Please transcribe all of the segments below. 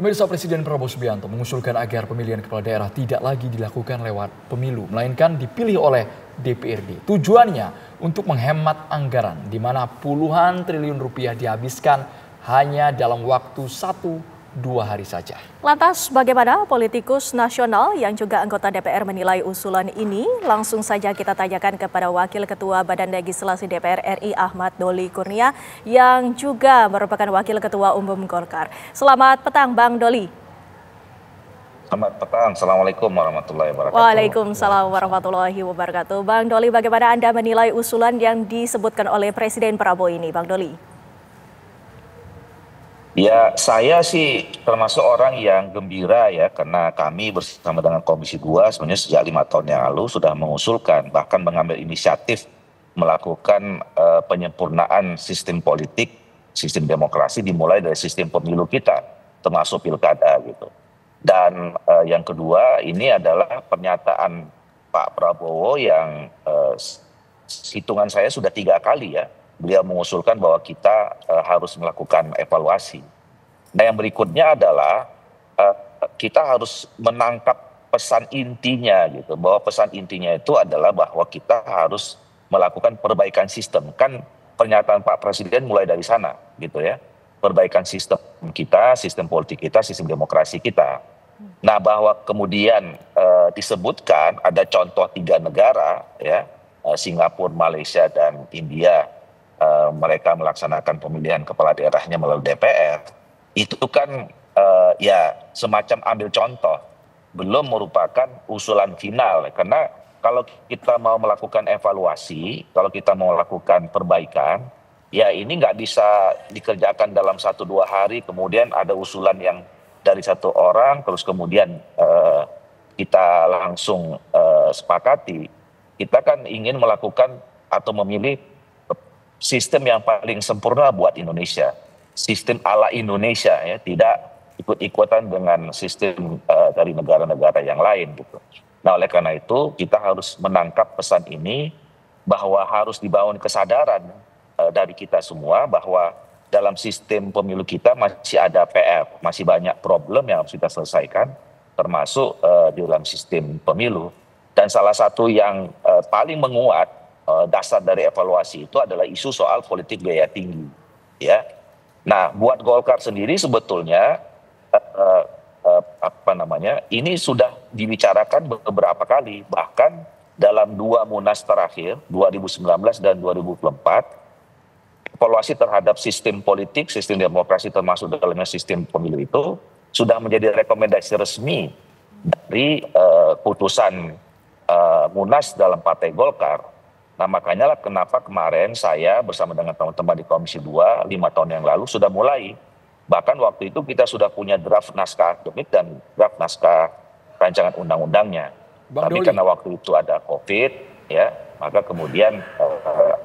Pemirsa, Presiden Prabowo Subianto mengusulkan agar pemilihan kepala daerah tidak lagi dilakukan lewat pemilu, melainkan dipilih oleh DPRD. Tujuannya untuk menghemat anggaran, di mana puluhan triliun rupiah dihabiskan hanya dalam waktu 1-2 hari saja. Lantas bagaimana politikus nasional yang juga anggota DPR menilai usulan ini? Langsung saja kita tanyakan kepada Wakil Ketua Badan Legislasi DPR RI Ahmad Doli Kurnia yang juga merupakan Wakil Ketua Umum Golkar. Selamat petang Bang Doli. Selamat petang, Assalamualaikum warahmatullahi wabarakatuh. Waalaikumsalam warahmatullahi wabarakatuh. Bang Doli, bagaimana Anda menilai usulan yang disebutkan oleh Presiden Prabowo ini, Bang Doli? Ya, saya sih termasuk orang yang gembira ya, karena kami bersama dengan Komisi 2 sebenarnya sejak 5 tahun yang lalu sudah mengusulkan, bahkan mengambil inisiatif melakukan penyempurnaan sistem politik, sistem demokrasi dimulai dari sistem pemilu kita, termasuk pilkada gitu. Dan yang kedua ini adalah pernyataan Pak Prabowo yang hitungan saya sudah 3 kali ya. Beliau mengusulkan bahwa kita harus melakukan evaluasi. Nah, yang berikutnya adalah kita harus menangkap pesan intinya gitu, bahwa pesan intinya itu adalah bahwa kita harus melakukan perbaikan sistem. Kan pernyataan Pak Presiden mulai dari sana gitu ya. Perbaikan sistem kita, sistem politik kita, sistem demokrasi kita. Nah, bahwa kemudian disebutkan ada contoh 3 negara ya, Singapura, Malaysia dan India. Mereka melaksanakan pemilihan kepala daerahnya melalui DPR, itu kan ya semacam ambil contoh, belum merupakan usulan final. Karena kalau kita mau melakukan evaluasi, kalau kita mau melakukan perbaikan, ya ini nggak bisa dikerjakan dalam 1-2 hari, kemudian ada usulan yang dari 1 orang, terus kemudian kita langsung sepakati. Kita kan ingin melakukan atau memilih sistem yang paling sempurna buat Indonesia, sistem ala Indonesia ya, tidak ikut-ikutan dengan sistem dari negara-negara yang lain gitu. Nah, oleh karena itu kita harus menangkap pesan ini bahwa harus dibangun kesadaran dari kita semua bahwa dalam sistem pemilu kita masih ada PR, masih banyak problem yang harus kita selesaikan, termasuk di dalam sistem pemilu. Dan salah satu yang paling menguat dasar dari evaluasi itu adalah isu soal politik biaya tinggi, ya. Nah, buat Golkar sendiri sebetulnya ini sudah dibicarakan beberapa kali, bahkan dalam 2 Munas terakhir 2019 dan 2024, evaluasi terhadap sistem politik, sistem demokrasi termasuk dalamnya sistem pemilu itu sudah menjadi rekomendasi resmi dari putusan Munas dalam Partai Golkar. Nah, makanya lah kenapa kemarin saya bersama dengan teman-teman di Komisi 2 5 tahun yang lalu sudah mulai. Bahkan waktu itu kita sudah punya draft naskah akademik dan draft naskah rancangan undang-undangnya. Tapi karena waktu itu ada COVID ya, maka kemudian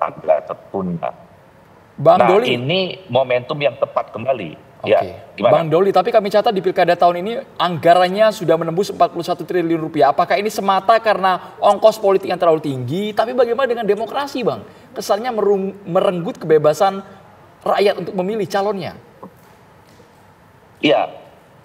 agak tertunda. Ini momentum yang tepat kembali. Oke. Ya, Bang Doli, tapi kami catat di pilkada tahun ini anggarannya sudah menembus 41 triliun rupiah. Apakah ini semata karena ongkos politik yang terlalu tinggi? Tapi bagaimana dengan demokrasi, Bang? Kesannya merenggut kebebasan rakyat untuk memilih calonnya. Iya,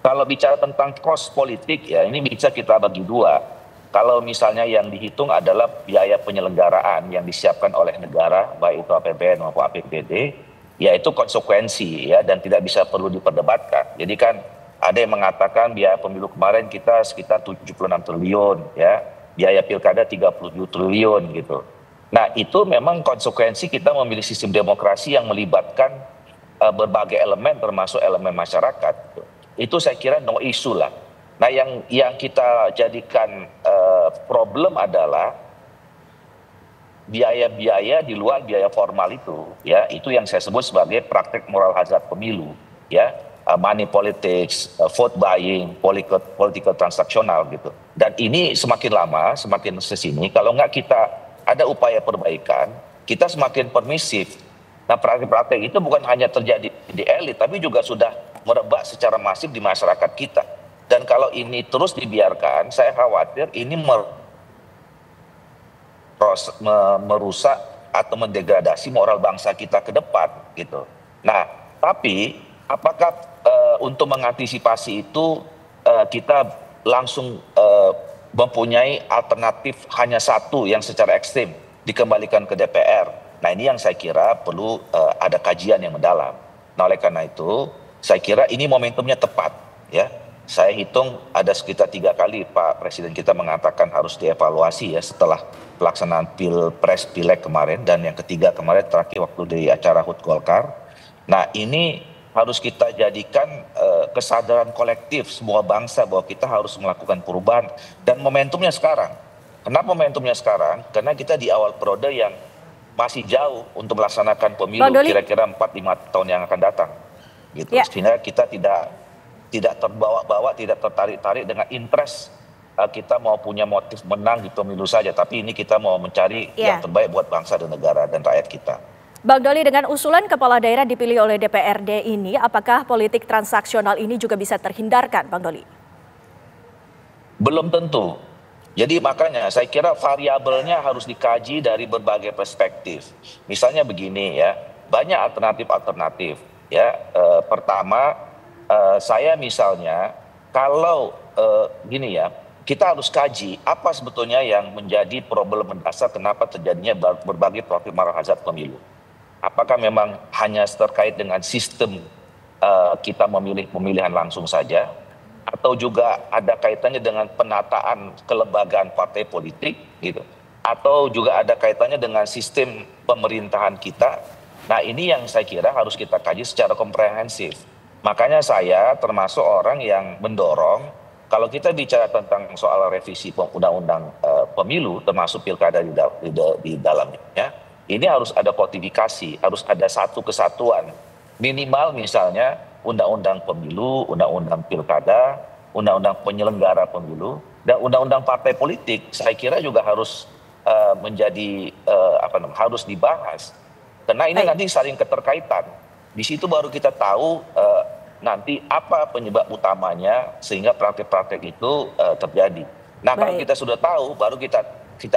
kalau bicara tentang kos politik ya, ini bisa kita bagi 2. Kalau misalnya yang dihitung adalah biaya penyelenggaraan yang disiapkan oleh negara, baik itu APBN maupun APBD, ya itu konsekuensi ya, dan tidak bisa perlu diperdebatkan. Jadi kan ada yang mengatakan biaya pemilu kemarin kita sekitar 76 triliun ya, biaya pilkada 37 triliun gitu. Nah, itu memang konsekuensi kita memilih sistem demokrasi yang melibatkan berbagai elemen termasuk elemen masyarakat. Itu saya kira no issue lah. Nah, yang kita jadikan problem adalah biaya-biaya di luar biaya formal itu, ya, itu yang saya sebut sebagai praktek moral hazard pemilu, ya, money politics, vote buying, political transaksional gitu. Dan ini semakin lama, semakin kesini, kalau nggak kita ada upaya perbaikan, kita semakin permisif. Nah, praktek-praktek itu bukan hanya terjadi di elit, tapi juga sudah merebak secara masif di masyarakat kita. Dan kalau ini terus dibiarkan, saya khawatir ini merusak atau mendegradasi moral bangsa kita ke depan gitu. Nah, tapi apakah untuk mengantisipasi itu kita langsung mempunyai alternatif hanya satu yang secara ekstrim dikembalikan ke DPR. Nah ini yang saya kira perlu ada kajian yang mendalam. Nah oleh karena itu saya kira ini momentumnya tepat ya. Saya hitung ada sekitar 3 kali Pak Presiden kita mengatakan harus dievaluasi ya setelah pelaksanaan Pilpres Pileg kemarin, dan yang ketiga kemarin terakhir waktu di acara HUT Golkar. Nah ini harus kita jadikan kesadaran kolektif semua bangsa bahwa kita harus melakukan perubahan, dan momentumnya sekarang. Kenapa momentumnya sekarang? Karena kita di awal periode yang masih jauh untuk melaksanakan pemilu kira-kira 4-5 tahun yang akan datang gitu. Ya. Sehingga kita tidak terbawa-bawa, tidak tertarik-tarik dengan interest kita mau punya motif menang di pemilu saja, tapi ini kita mau mencari yang terbaik buat bangsa dan negara dan rakyat kita. Bang Doli, dengan usulan kepala daerah dipilih oleh DPRD ini, apakah politik transaksional ini juga bisa terhindarkan, Bang Doli? Belum tentu. Jadi makanya saya kira variabelnya harus dikaji dari berbagai perspektif. Misalnya begini ya, banyak alternatif-alternatif ya. Pertama, saya misalnya kalau gini ya, kita harus kaji apa sebetulnya yang menjadi problem mendasar kenapa terjadinya berbagai profil marah hazard pemilu. Apakah memang hanya terkait dengan sistem kita memilih pemilihan langsung saja, atau juga ada kaitannya dengan penataan kelembagaan partai politik gitu, atau juga ada kaitannya dengan sistem pemerintahan kita. Nah ini yang saya kira harus kita kaji secara komprehensif. Makanya saya termasuk orang yang mendorong kalau kita bicara tentang soal revisi undang-undang pemilu termasuk pilkada di dalamnya, ini harus ada kodifikasi, harus ada satu kesatuan. Minimal misalnya undang-undang pemilu, undang-undang pilkada, undang-undang penyelenggara pemilu, dan undang-undang partai politik saya kira juga harus harus dibahas. Karena ini nanti saling keterkaitan. Di situ baru kita tahu nanti apa penyebab utamanya sehingga praktek-praktek itu terjadi. Nah kalau kita sudah tahu baru kita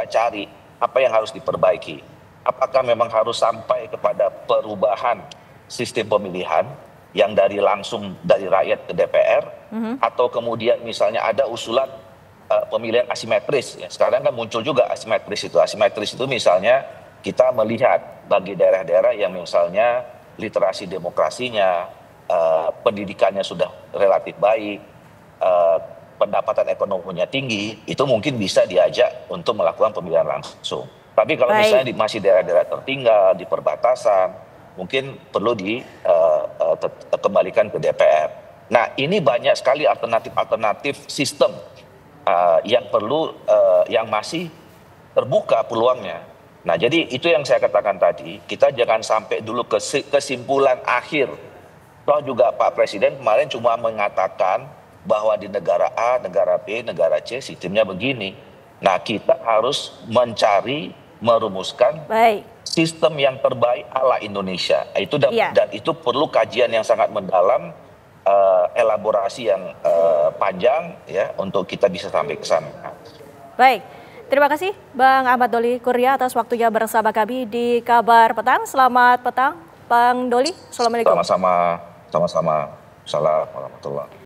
cari apa yang harus diperbaiki. Apakah memang harus sampai kepada perubahan sistem pemilihan yang langsung dari rakyat ke DPR, atau kemudian misalnya ada usulan pemilihan asimetris. Ya, sekarang kan muncul juga asimetris itu. Asimetris itu misalnya kita melihat bagi daerah-daerah yang misalnya literasi demokrasinya, pendidikannya sudah relatif baik, pendapatan ekonominya tinggi, itu mungkin bisa diajak untuk melakukan pemilihan langsung. Tapi kalau misalnya masih daerah-daerah tertinggal di perbatasan, mungkin perlu dikembalikan ke DPR. Nah ini banyak sekali alternatif-alternatif sistem yang yang masih terbuka peluangnya. Nah jadi itu yang saya katakan tadi, kita jangan sampai dulu ke kesimpulan akhir. Toh juga Pak Presiden kemarin cuma mengatakan bahwa di negara A, negara B, negara C sistemnya begini. Nah kita harus merumuskan sistem yang terbaik ala Indonesia. Dan itu perlu kajian yang sangat mendalam, elaborasi yang panjang ya untuk kita bisa sampai ke sana. Baik, terima kasih Bang Ahmad Doli Kurnia atas waktunya bersama kami di Kabar Petang. Selamat petang Bang Doli. Assalamualaikum. Sama-sama. Assalamualaikum warahmatullahi wabarakatuh.